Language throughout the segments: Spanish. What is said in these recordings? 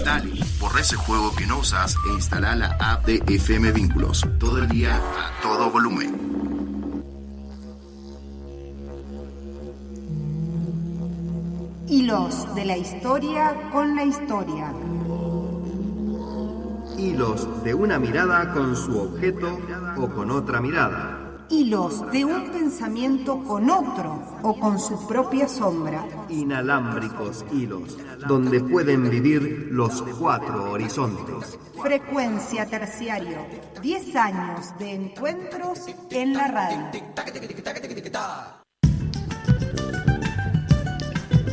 Dale, borra ese juego que no usas e instala la app de FM Vínculos. Todo el día, a todo volumen. Hilos de la historia con la historia. Hilos de una mirada con su objeto o con otra mirada. Hilos de un pensamiento con otro o con su propia sombra. Inalámbricos hilos, donde pueden vivir los 4 horizontes. Frecuencia Terciario. 10 años de encuentros en la radio.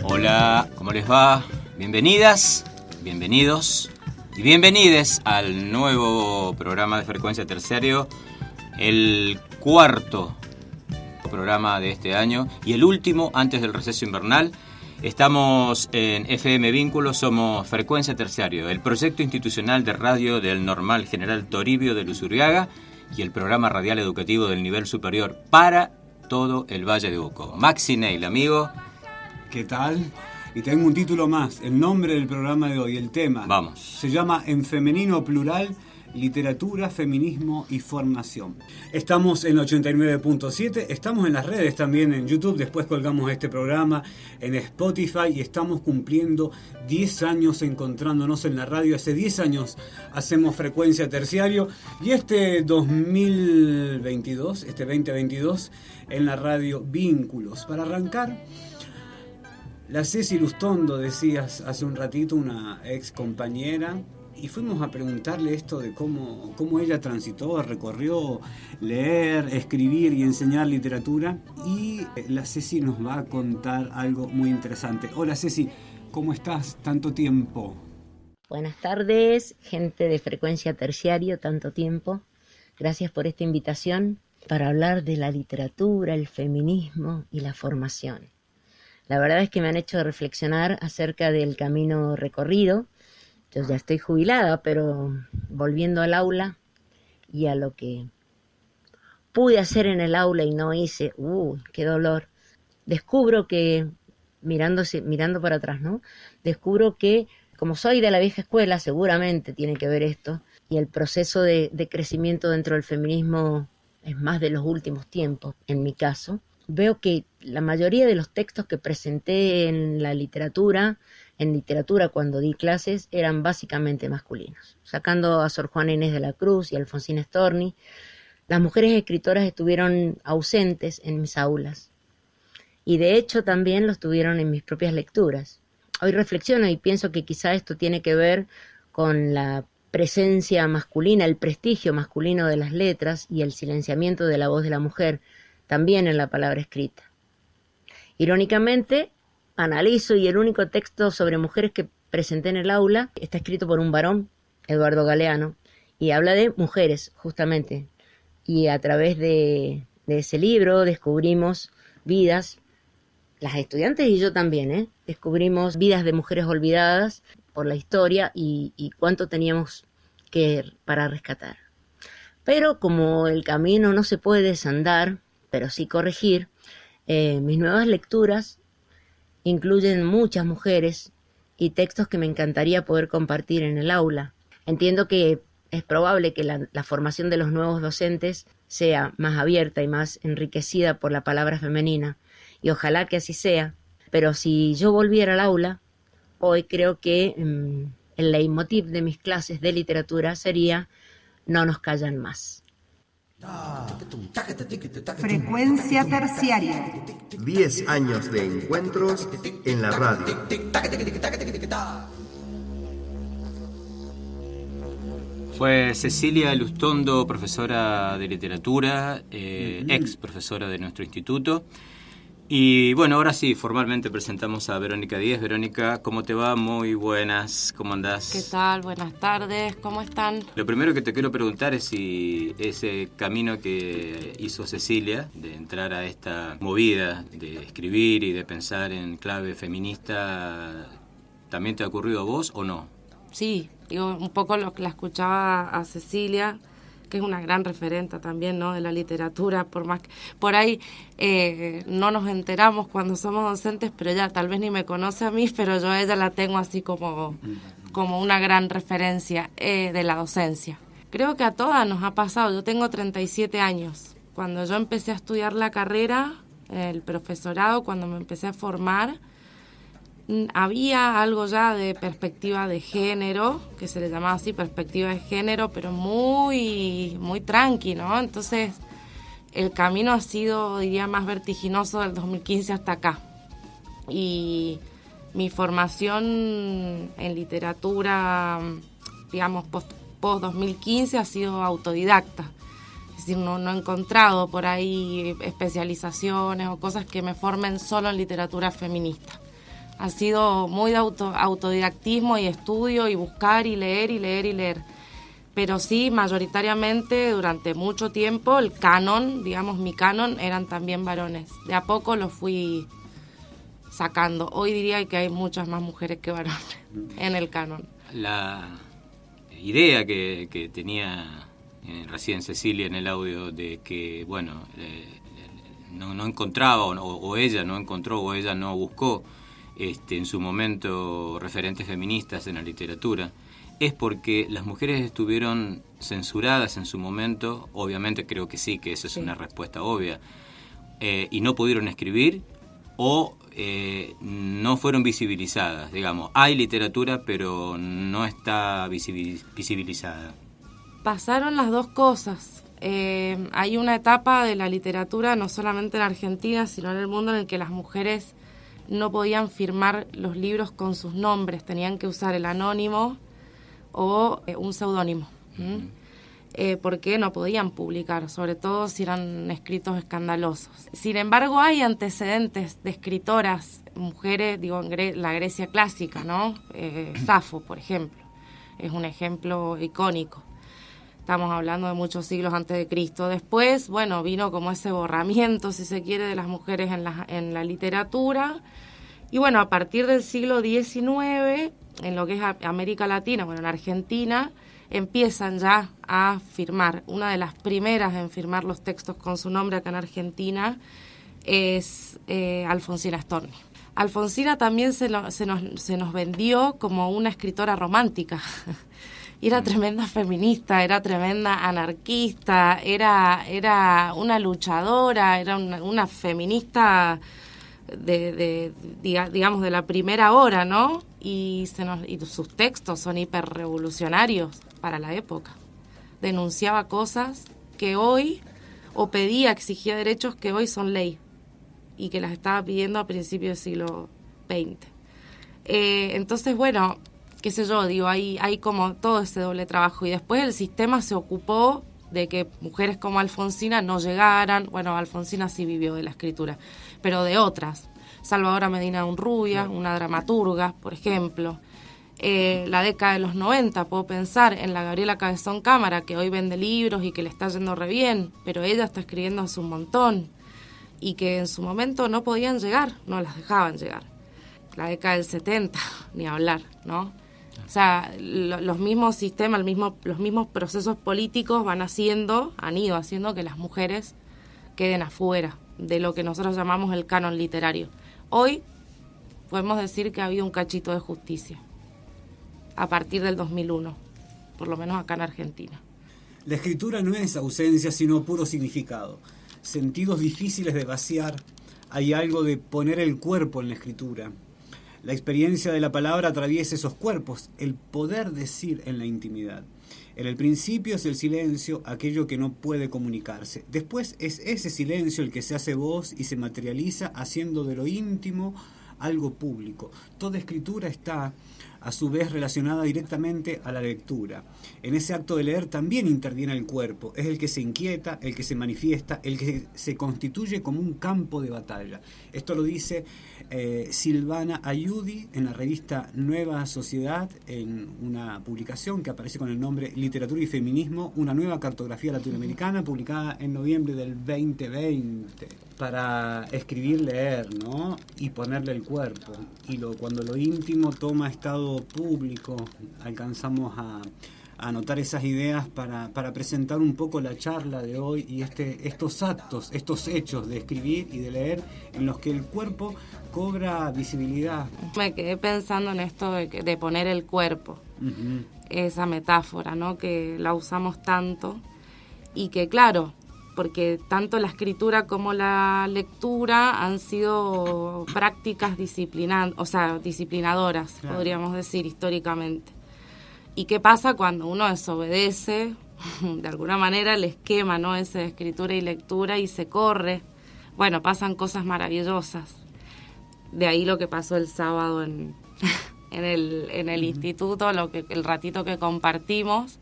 Hola, ¿cómo les va? Bienvenidas, bienvenidos y bienvenides al nuevo programa de Frecuencia Terciario, el cuarto programa de este año y el último antes del receso invernal. Estamos en FM Vínculos, somos Frecuencia Terciario, el proyecto institucional de radio del Normal General Toribio de Luzuriaga y el programa radial educativo del nivel superior para todo el Valle de Uco. Maxi Neil, amigo. ¿Qué tal? Y tengo un título más, el nombre del programa de hoy, el tema. Vamos. Se llama En Femenino Plural, Literatura, Feminismo y Formación. Estamos en 89.7, estamos en las redes también, en YouTube, después colgamos este programa en Spotify y estamos cumpliendo 10 años encontrándonos en la radio. Hace 10 años hacemos Frecuencia Terciario y este 2022, este 2022, en la radio Vínculos. Para arrancar, la Ceci Lustondo, decías hace un ratito, una ex compañera, y fuimos a preguntarle esto de cómo ella transitó, recorrió leer, escribir y enseñar literatura. Y la Ceci nos va a contar algo muy interesante. Hola Ceci, ¿cómo estás? Tanto tiempo. Buenas tardes, gente de Frecuencia Terciario, tanto tiempo. Gracias por esta invitación para hablar de la literatura, el feminismo y la formación. La verdad es que me han hecho reflexionar acerca del camino recorrido. Yo ya estoy jubilada, pero volviendo al aula y a lo que pude hacer en el aula y no hice, qué dolor. Descubro que, mirando para atrás, ¿no? Descubro que, como soy de la vieja escuela, seguramente tiene que ver esto, y el proceso de crecimiento dentro del feminismo es más de los últimos tiempos, en mi caso. Veo que la mayoría de los textos que presenté en literatura cuando di clases, eran básicamente masculinos. Sacando a Sor Juana Inés de la Cruz y a Alfonsina Storni, las mujeres escritoras estuvieron ausentes en mis aulas. Y de hecho también lo estuvieron en mis propias lecturas. Hoy reflexiono y pienso que quizá esto tiene que ver con la presencia masculina, el prestigio masculino de las letras y el silenciamiento de la voz de la mujer, también en la palabra escrita. Irónicamente, analizo y el único texto sobre mujeres que presenté en el aula está escrito por un varón, Eduardo Galeano, y habla de mujeres, justamente. Y a través de ese libro descubrimos vidas, las estudiantes y yo también, descubrimos vidas de mujeres olvidadas por la historia y cuánto teníamos para rescatar. Pero como el camino no se puede desandar, pero sí corregir, mis nuevas lecturas incluyen muchas mujeres y textos que me encantaría poder compartir en el aula. Entiendo que es probable que la formación de los nuevos docentes sea más abierta y más enriquecida por la palabra femenina, y ojalá que así sea. Pero si yo volviera al aula, hoy creo que el leitmotiv de mis clases de literatura sería "No nos callan más". Frecuencia Terciaria. 10 años de encuentros en la radio. Fue Cecilia Lustondo, profesora de literatura, ex profesora de nuestro instituto. Y bueno, ahora sí, formalmente presentamos a Verónica Díez. Verónica, ¿cómo te va? Muy buenas, ¿cómo andás? ¿Qué tal? Buenas tardes, ¿cómo están? Lo primero que te quiero preguntar es si ese camino que hizo Cecilia, de entrar a esta movida de escribir y de pensar en clave feminista, ¿también te ha ocurrido a vos o no? Sí, digo, un poco lo que la escuchaba a Cecilia, que es una gran referente también, ¿no?, de la literatura, por más que por ahí no nos enteramos cuando somos docentes, pero ella tal vez ni me conoce a mí, pero yo a ella la tengo así como una gran referencia de la docencia. Creo que a todas nos ha pasado. Yo tengo 37 años. Cuando yo empecé a estudiar la carrera, el profesorado, cuando me empecé a formar, había algo ya de perspectiva de género, que se le llamaba así, perspectiva de género, pero muy, muy tranqui, ¿no? Entonces, el camino ha sido, diría, más vertiginoso del 2015 hasta acá. Y mi formación en literatura, digamos, post 2015 ha sido autodidacta. Es decir, no he encontrado por ahí especializaciones o cosas que me formen solo en literatura feminista. Ha sido muy de autodidactismo y estudio y buscar y leer y leer y leer. Pero sí, mayoritariamente, durante mucho tiempo, el canon, digamos, mi canon, eran también varones. De a poco lo fui sacando. Hoy diría que hay muchas más mujeres que varones en el canon. La idea que tenía recién Cecilia en el audio de que, bueno, no encontraba o ella no encontró o ella no buscó en su momento referentes feministas en la literatura, es porque las mujeres estuvieron censuradas en su momento. Obviamente creo que sí, que esa es una respuesta obvia, y no pudieron escribir o no fueron visibilizadas. Digamos, hay literatura pero no está visibilizada. Pasaron las dos cosas. Hay una etapa de la literatura, no solamente en Argentina, sino en el mundo, en el que las mujeres no podían firmar los libros con sus nombres, tenían que usar el anónimo o un seudónimo, porque no podían publicar, sobre todo si eran escritos escandalosos. Sin embargo, hay antecedentes de escritoras, mujeres, digo, en la Grecia clásica, ¿no? Safo, por ejemplo, es un ejemplo icónico. Estamos hablando de muchos siglos antes de Cristo. Después, bueno, vino como ese borramiento, si se quiere, de las mujeres en la literatura. Y bueno, a partir del siglo XIX, en lo que es América Latina, bueno, en Argentina, empiezan ya a firmar. Una de las primeras en firmar los textos con su nombre acá en Argentina es Alfonsina Storni. Alfonsina también se nos vendió como una escritora romántica. Y era tremenda feminista, era tremenda anarquista, era una luchadora, era una feminista digamos, de la primera hora, ¿no? Y sus textos son hiperrevolucionarios para la época. Denunciaba cosas que hoy, o exigía derechos que hoy son ley, y que las estaba pidiendo a principios del siglo XX. Entonces, bueno, qué sé yo, digo, hay como todo ese doble trabajo. Y después el sistema se ocupó de que mujeres como Alfonsina no llegaran. Bueno, Alfonsina sí vivió de la escritura, pero de otras. Salvadora Medina Unrubia, una dramaturga, por ejemplo. La década de los 90, puedo pensar en la Gabriela Cabezón Cámara, que hoy vende libros y que le está yendo re bien, pero ella está escribiendo hace un montón, y que en su momento no podían llegar, no las dejaban llegar. La década del 70, ni hablar, ¿no? O sea, los mismos sistemas, los mismos procesos políticos han ido haciendo que las mujeres queden afuera de lo que nosotros llamamos el canon literario. Hoy podemos decir que ha habido un cachito de justicia a partir del 2001, por lo menos acá en Argentina. La escritura no es ausencia, sino puro significado. Sentidos difíciles de vaciar. Hay algo de poner el cuerpo en la escritura. La experiencia de la palabra atraviesa esos cuerpos, el poder decir en la intimidad. En el principio es el silencio, aquello que no puede comunicarse. Después es ese silencio el que se hace voz y se materializa haciendo de lo íntimo algo público. Toda escritura está, a su vez, relacionada directamente a la lectura. En ese acto de leer también interviene el cuerpo. Es el que se inquieta, el que se manifiesta, el que se constituye como un campo de batalla. Esto lo dice Silvana Ayudi en la revista Nueva Sociedad, en una publicación que aparece con el nombre Literatura y Feminismo, una nueva cartografía latinoamericana, publicada en noviembre del 2020. Para escribir, leer, ¿no? Y ponerle el cuerpo. Y cuando lo íntimo toma estado público, alcanzamos anotar esas ideas para presentar un poco la charla de hoy y estos actos, estos hechos de escribir y de leer en los que el cuerpo cobra visibilidad. Me quedé pensando en esto de poner el cuerpo, esa metáfora, ¿no? Que la usamos tanto y que, claro, porque tanto la escritura como la lectura han sido prácticas disciplinadoras, claro, podríamos decir, históricamente. ¿Y qué pasa cuando uno desobedece, de alguna manera, el esquema, ¿no? Ese de escritura y lectura y se corre? Bueno, pasan cosas maravillosas. De ahí lo que pasó el sábado en el instituto, el ratito que compartimos.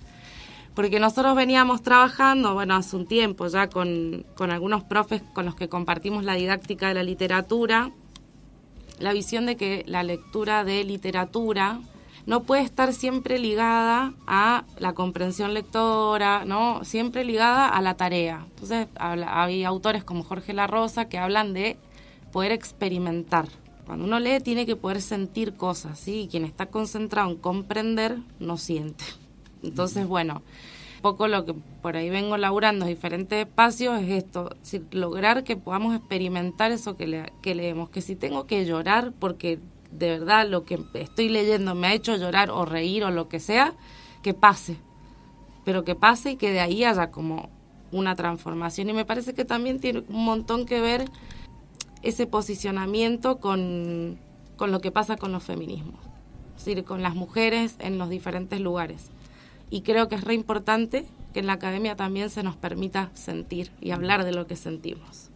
Porque nosotros veníamos trabajando, bueno, hace un tiempo ya con algunos profes con los que compartimos la didáctica de la literatura, la visión de que la lectura de literatura no puede estar siempre ligada a la comprensión lectora, ¿no? Siempre ligada a la tarea. Entonces hay autores como Jorge La Rosa que hablan de poder experimentar. Cuando uno lee tiene que poder sentir cosas, ¿sí? Y quien está concentrado en comprender no siente. Entonces, bueno, un poco lo que por ahí vengo laburando en diferentes espacios es esto, es decir, lograr que podamos experimentar eso que leemos, que si tengo que llorar porque de verdad lo que estoy leyendo me ha hecho llorar o reír o lo que sea, que pase, pero que pase y que de ahí haya como una transformación. Y me parece que también tiene un montón que ver ese posicionamiento con lo que pasa con los feminismos, es decir, con las mujeres en los diferentes lugares. Y creo que es re importante que en la academia también se nos permita sentir y hablar de lo que sentimos.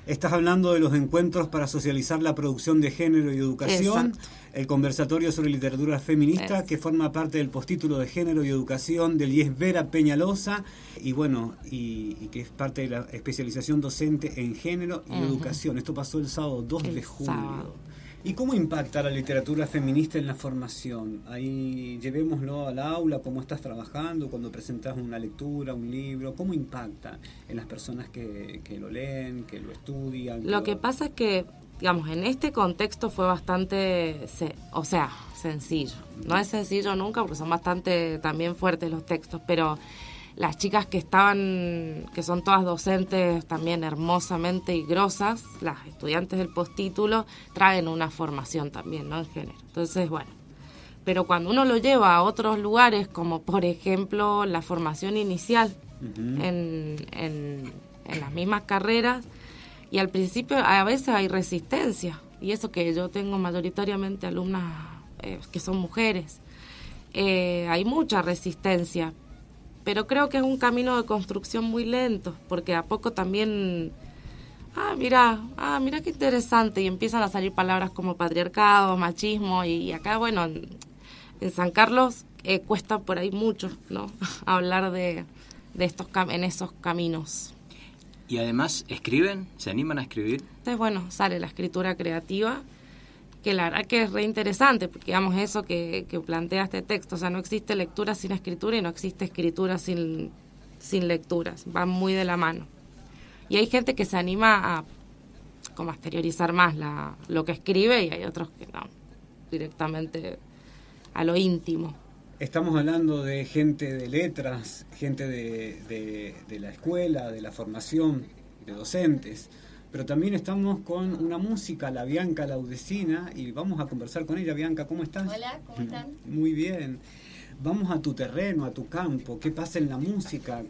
Estás hablando de los encuentros para socializar la producción de género y educación, exacto, el conversatorio sobre literatura feminista, que forma parte del postítulo de género y educación del IES Vera Peñalosa, y bueno, y que es parte de la especialización docente en género y educación. Esto pasó el sábado 2 de julio. Sábado. ¿Y cómo impacta la literatura feminista en la formación? Ahí llevémoslo al aula, cómo estás trabajando, cuando presentas una lectura, un libro, ¿cómo impacta en las personas que lo leen, que lo estudian? Lo que pasa es que, digamos, en este contexto fue bastante, sencillo. No es sencillo nunca porque son bastante también fuertes los textos, pero las chicas que son todas docentes también hermosamente y grosas, las estudiantes del postítulo, traen una formación también, ¿no? En género. Entonces, bueno, pero cuando uno lo lleva a otros lugares, como por ejemplo la formación inicial en las mismas carreras, y al principio a veces hay resistencia, y eso que yo tengo mayoritariamente alumnas que son mujeres, hay mucha resistencia. Pero creo que es un camino de construcción muy lento, porque a poco también, mira qué interesante, y empiezan a salir palabras como patriarcado, machismo, y acá, bueno, en San Carlos cuesta por ahí mucho, ¿no? Hablar de en esos caminos. Y además, ¿escriben? ¿Se animan a escribir? Entonces, bueno, sale la escritura creativa, que la verdad que es re interesante, porque digamos eso que plantea este texto, o sea, no existe lectura sin escritura y no existe escritura sin lecturas, van muy de la mano. Y hay gente que se anima a exteriorizar más lo que escribe, y hay otros que no, directamente a lo íntimo. Estamos hablando de gente de letras, gente de la escuela, de la formación, de docentes. Pero también estamos con una música, la Bianca Laudecina, y vamos a conversar con ella. Bianca, ¿cómo estás? Hola, ¿cómo están? Muy bien. Vamos a tu terreno, a tu campo. ¿Qué pasa en la música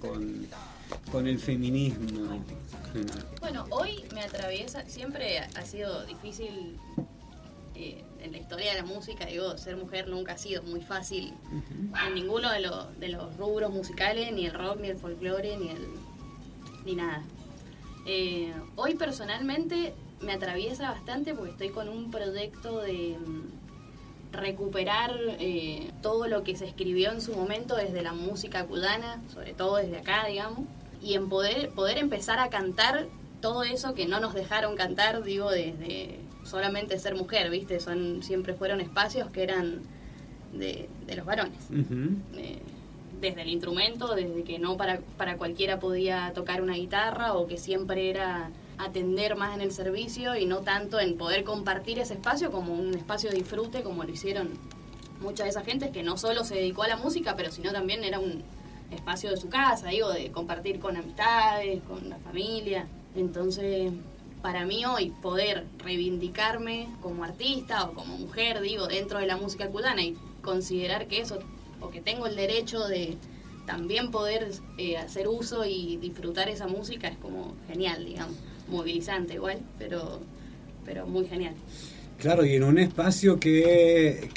con el feminismo? Bueno, hoy me atraviesa, siempre ha sido difícil en la historia de la música, digo, ser mujer nunca ha sido muy fácil en ninguno de los rubros musicales, ni el rock, ni el folclore, ni nada. Hoy personalmente me atraviesa bastante porque estoy con un proyecto de recuperar todo lo que se escribió en su momento desde la música cuyana, sobre todo desde acá, digamos, y en poder empezar a cantar todo eso que no nos dejaron cantar, digo, desde solamente ser mujer, ¿viste? Siempre fueron espacios que eran de los varones. Desde el instrumento, desde que no para cualquiera podía tocar una guitarra, o que siempre era atender más en el servicio y no tanto en poder compartir ese espacio como un espacio de disfrute, como lo hicieron mucha de esa gente es que no solo se dedicó a la música, pero sino también era un espacio de su casa, digo, de compartir con amistades, con la familia. Entonces, para mí hoy poder reivindicarme como artista o como mujer, digo, dentro de la música cubana y considerar que eso, o que tengo el derecho de también poder hacer uso y disfrutar esa música, es como genial, digamos, movilizante igual, pero muy genial. Claro, y en un espacio que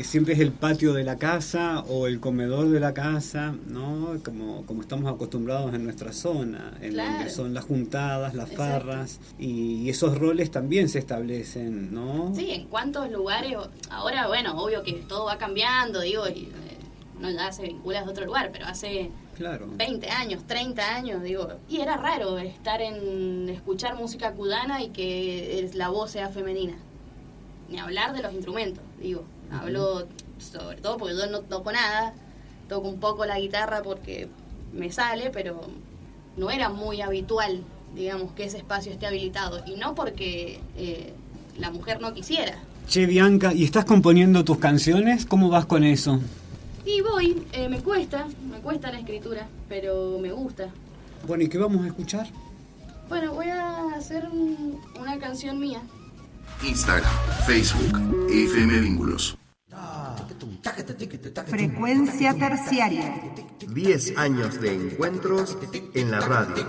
siempre es el patio de la casa o el comedor de la casa, ¿no? Como estamos acostumbrados en nuestra zona, en claro. donde son las juntadas, las Exacto. farras, y esos roles también se establecen, ¿no? Sí, en cuántos lugares, ahora, bueno, obvio que todo va cambiando, digo, y uno ya se vincula a otro lugar, pero hace Claro. 20 años, 30 años, digo, y era raro escuchar música cubana y que la voz sea femenina. Ni hablar de los instrumentos, digo. Hablo sobre todo porque yo no toco nada, toco un poco la guitarra porque me sale, pero no era muy habitual, digamos, que ese espacio esté habilitado. Y no porque la mujer no quisiera. Che, Bianca, ¿y estás componiendo tus canciones? ¿Cómo vas con eso? Y voy, me cuesta la escritura, pero me gusta. Bueno, ¿y qué vamos a escuchar? Bueno, voy a hacer una canción mía. Instagram, Facebook, FM Vínculos. Frecuencia terciaria. 10 años de encuentros en la radio.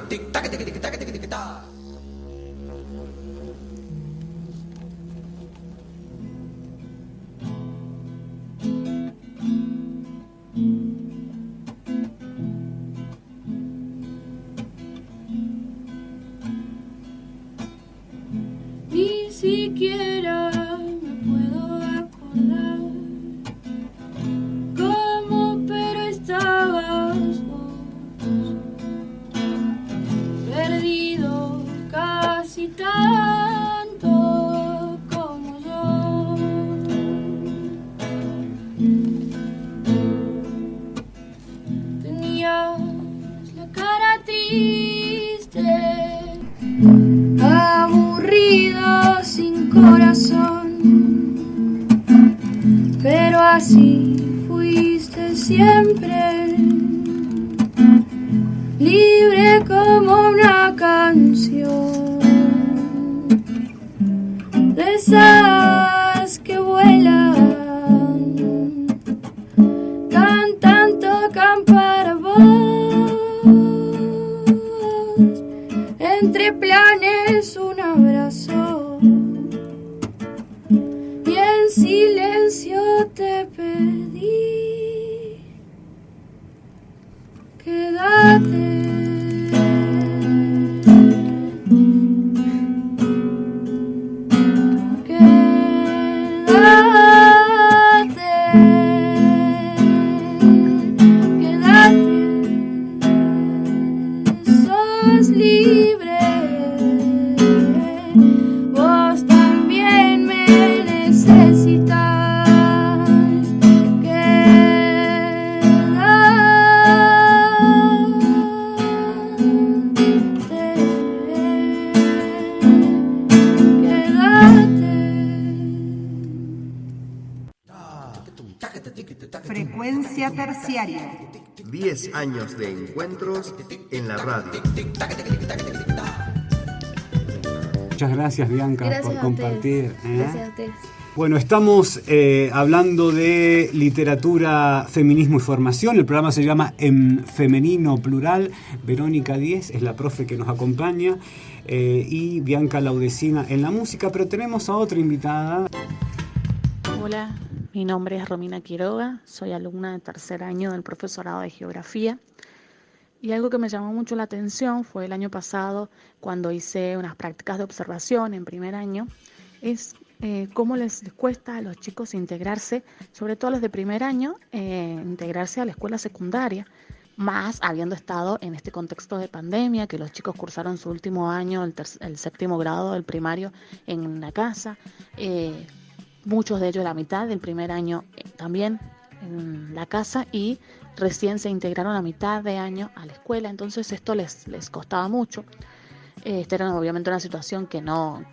Ni siquiera me puedo acordar cómo, pero estabas vos, perdido casi tanto como yo. Tenías la cara triste, aburrido, sin corazón, pero así fuiste siempre, libre como una canción, de esas que vuelan, cantan, tocan para vos, entre planes un abrazo, y en silencio te pedí, quédate. Sos libre, vos también me necesitas, quédate. Frecuencia terciaria. 10 años de encuentros en la radio. Muchas gracias, Bianca, Gracias por a compartir. ustedes. Gracias a ustedes. Bueno, estamos hablando de literatura, feminismo y formación. El programa se llama En Femenino Plural. Verónica Díez es la profe que nos acompaña y Bianca Laudecina en la música, pero tenemos a otra invitada. Hola, mi nombre es Romina Quiroga, soy alumna de tercer año del profesorado de Geografía. Y algo que me llamó mucho la atención fue el año pasado, cuando hice unas prácticas de observación en primer año, es cómo les cuesta a los chicos integrarse, sobre todo a los de primer año, integrarse a la escuela secundaria, más habiendo estado en este contexto de pandemia, que los chicos cursaron su último año, el séptimo grado del primario, en la casa, muchos de ellos la mitad del primer año también en la casa, y recién se integraron a mitad de año a la escuela, entonces esto les costaba mucho. Esta era obviamente una situación que no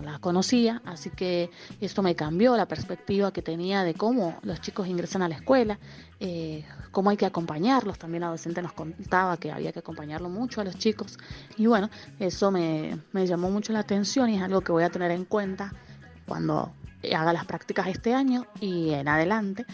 la conocía, así que esto me cambió la perspectiva que tenía de cómo los chicos ingresan a la escuela, cómo hay que acompañarlos. También la docente nos contaba que había que acompañarlo mucho a los chicos, y bueno, eso me llamó mucho la atención y es algo que voy a tener en cuenta cuando haga las prácticas este año y en adelante,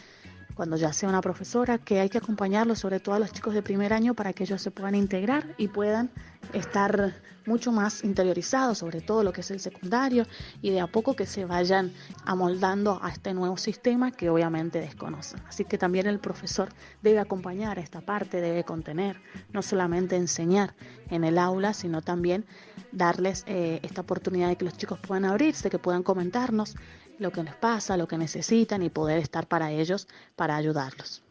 cuando ya sea una profesora, que hay que acompañarlos, sobre todo a los chicos de primer año, para que ellos se puedan integrar y puedan estar mucho más interiorizados, sobre todo lo que es el secundario, y de a poco que se vayan amoldando a este nuevo sistema que obviamente desconocen. Así que también el profesor debe acompañar esta parte, debe contener, no solamente enseñar en el aula, sino también darles esta oportunidad de que los chicos puedan abrirse, que puedan comentarnos lo que les pasa, lo que necesitan y poder estar para ellos, para ayudarlos.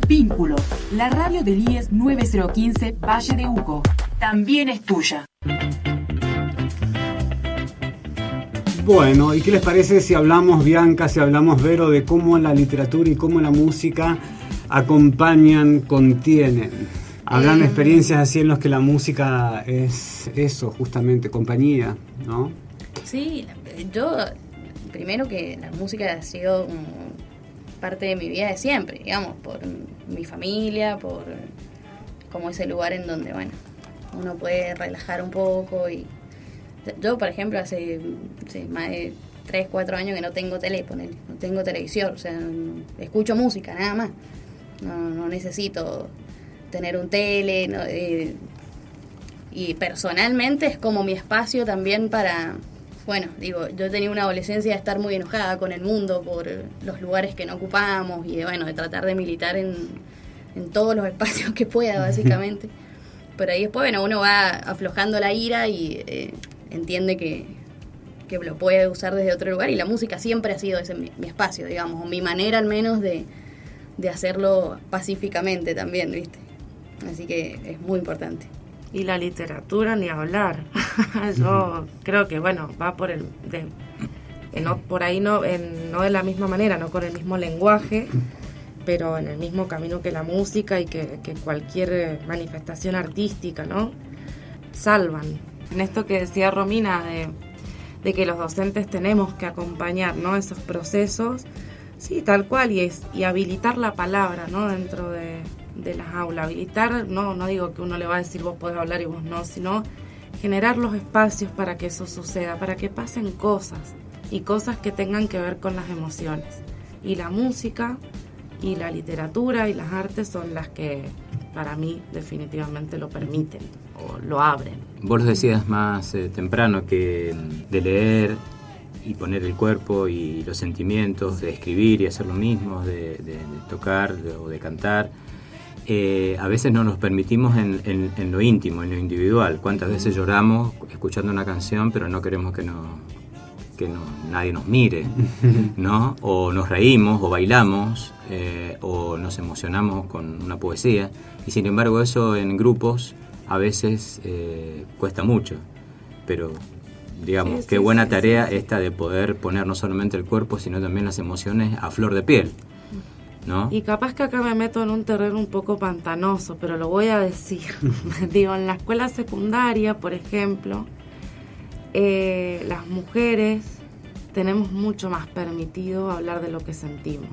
Vínculo, la radio del IES 9015 Valle de Uco, también es tuya. Bueno, ¿y qué les parece si hablamos, Bianca, si hablamos, Vero, de cómo la literatura y cómo la música acompañan, contienen? Habrán experiencias así en las que la música es eso, justamente, compañía, ¿no? Sí, yo, primero que la música ha sido parte de mi vida de siempre, digamos, por mi familia, por como ese lugar en donde, bueno, uno puede relajar un poco. Y yo, por ejemplo, hace más de 3, 4 años que no tengo teléfono, no tengo televisión, o sea, escucho música nada más, no necesito tener un tele, no, y personalmente es como mi espacio también para, bueno, digo, yo tenía una adolescencia de estar muy enojada con el mundo por los lugares que no ocupamos y de tratar de militar en todos los espacios que pueda, básicamente. Pero ahí después, bueno, uno va aflojando la ira y entiende que lo puede usar desde otro lugar, y la música siempre ha sido ese mi espacio, digamos, o mi manera al menos de hacerlo pacíficamente también, ¿viste? Así que es muy importante. Y la literatura ni hablar. Yo creo que, bueno, va por por ahí no de la misma manera, no con el mismo lenguaje, pero en el mismo camino que la música y que cualquier manifestación artística, ¿no? Salvan. En esto que decía Romina de que los docentes tenemos que acompañar, ¿no?, esos procesos, sí, tal cual, y habilitar la palabra, ¿no?, dentro de las aulas. Habilitar, no digo que uno le va a decir vos podés hablar y vos no, sino generar los espacios para que eso suceda, para que pasen cosas, y cosas que tengan que ver con las emociones. Y la música y la literatura y las artes son las que para mí definitivamente lo permiten o lo abren. Vos lo decías más temprano, que de leer y poner el cuerpo y los sentimientos, de escribir y hacer lo mismo, de tocar o de cantar, a veces no nos permitimos en lo íntimo, en lo individual. ¿Cuántas veces lloramos escuchando una canción pero no queremos que nadie nos mire, ¿no? O nos reímos o bailamos o nos emocionamos con una poesía, y sin embargo eso en grupos a veces cuesta mucho, pero digamos, qué buena tarea esta de poder poner no solamente el cuerpo sino también las emociones a flor de piel, ¿no? Y capaz que acá me meto en un terreno un poco pantanoso, pero lo voy a decir. Digo, en la escuela secundaria, por ejemplo, las mujeres tenemos mucho más permitido hablar de lo que sentimos.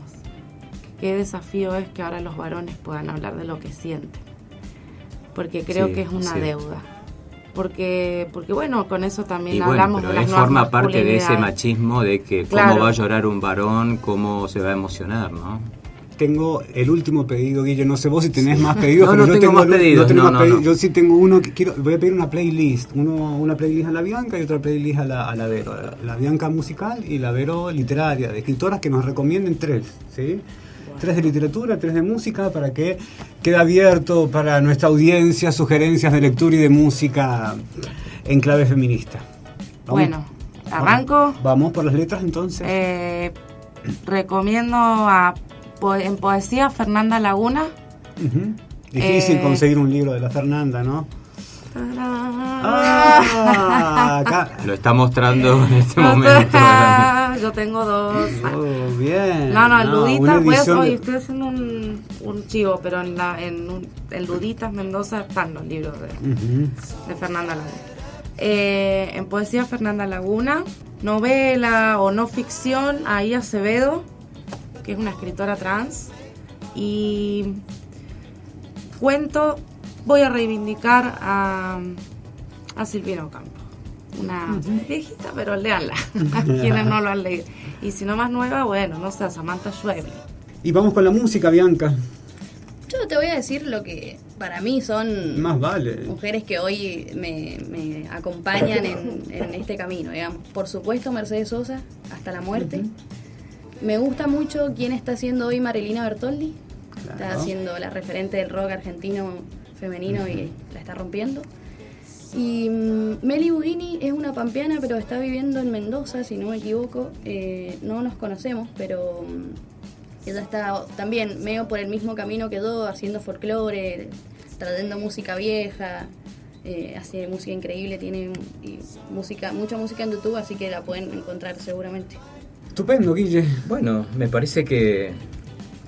Qué desafío es que ahora los varones puedan hablar de lo que sienten, porque creo que es una deuda. Porque bueno, con eso también hablamos de las nuevas forma parte de ese machismo de que claro, cómo va a llorar un varón, cómo se va a emocionar, ¿no? Tengo el último pedido, Guille, no sé vos si tenés más pedidos, pero yo tengo más pedidos. No. Yo sí tengo uno que voy a pedir una playlist, una playlist a la Bianca y otra playlist a la Vero, la Bianca musical y la Vero literaria, de escritoras que nos recomienden 3, ¿sí? 3 de literatura, 3 de música, para que quede abierto para nuestra audiencia sugerencias de lectura y de música en clave feminista. Bueno, ¿arranco? Vamos por las letras entonces. Recomiendo en poesía Fernanda Laguna. Uh-huh. Difícil conseguir un libro de la Fernanda, ¿no? Acá. Lo está mostrando en este momento. yo tengo 2. Oh, bien. No, en Luditas, pues hoy de... estoy haciendo un chivo, pero en Luditas Mendoza están los libros de Fernanda Laguna. En poesía, Fernanda Laguna. Novela o no ficción, ahí Acevedo, que es una escritora trans. Y cuento, voy a reivindicar a Silvina Ocampo. Una viejita, pero léanla, a quienes no lo han leído. Y si no más nueva, bueno, no sé, Samantha Schweblin. Y vamos con la música, Bianca. Yo te voy a decir lo que para mí son más vale mujeres que hoy me acompañan en este camino, digamos. Por supuesto, Mercedes Sosa, hasta la muerte. Me gusta mucho quién está haciendo hoy Marilina Bertoldi. Claro. Está haciendo la referente del rock argentino femenino y la está rompiendo. Y Meli Budini es una pampeana, pero está viviendo en Mendoza, si no me equivoco. No nos conocemos, pero ella está también medio por el mismo camino que yo, haciendo folclore, trayendo música vieja, hace música increíble, tiene mucha música en YouTube, así que la pueden encontrar seguramente. Estupendo, Guille. Bueno, me parece que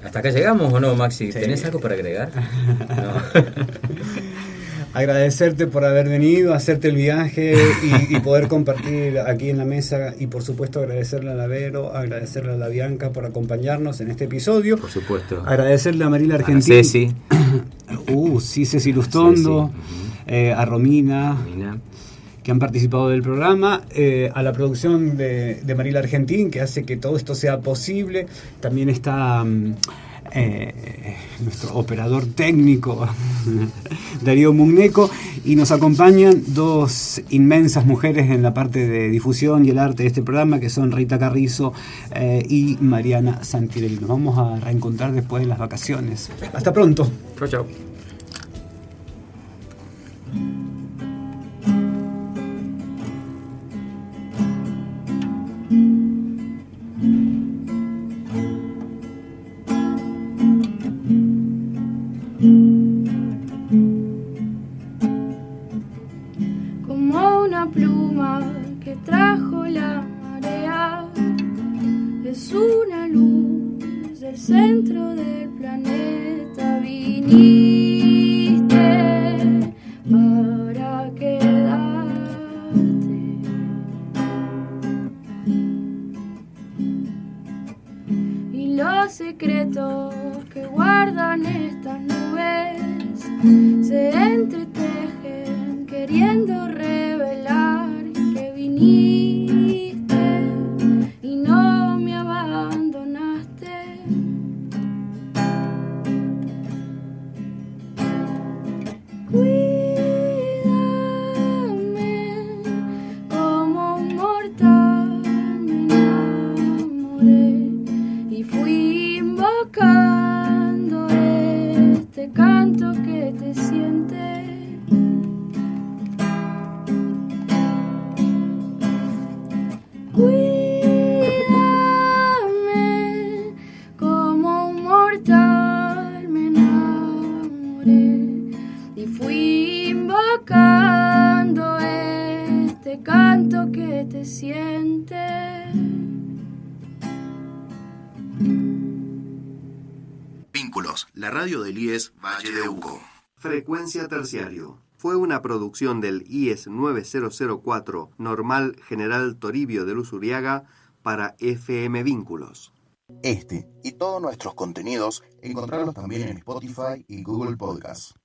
hasta acá llegamos, ¿o no, Maxi? Sí. ¿Tenés algo para agregar? No. Agradecerte por haber venido, hacerte el viaje y poder compartir aquí en la mesa, y por supuesto agradecerle a la Vero, agradecerle a la Bianca por acompañarnos en este episodio. Por supuesto. Agradecerle a Marila Argentín. A Ceci. Ceci Lustondo, a Romina, que han participado del programa, a la producción de Marila Argentín, que hace que todo esto sea posible. También está nuestro operador técnico, Darío Mugneco, y nos acompañan 2 inmensas mujeres en la parte de difusión y el arte de este programa, que son Rita Carrizo y Mariana Santirelli. Nos vamos a reencontrar después de las vacaciones. Hasta pronto. Chao, chao. Como una pluma que trajo la marea, es una luz del centro del planeta. Viniste para quedarte, y los secretos que guardan estas nubes se entretejen queriendo revelar que viniste y no me abandonaste. Cuídame como un mortal, me enamoré y fui invocando este canto que te siente. Cuídame como un mortal, me enamoré y fui invocando este canto que te siente. Vínculos, la radio del IES Valle de Uco. Frecuencia Terciario. Fue una producción del IES 9004 Normal General Toribio de Luzuriaga para FM Vínculos. Este y todos nuestros contenidos encontrarlos también en Spotify y Google Podcast.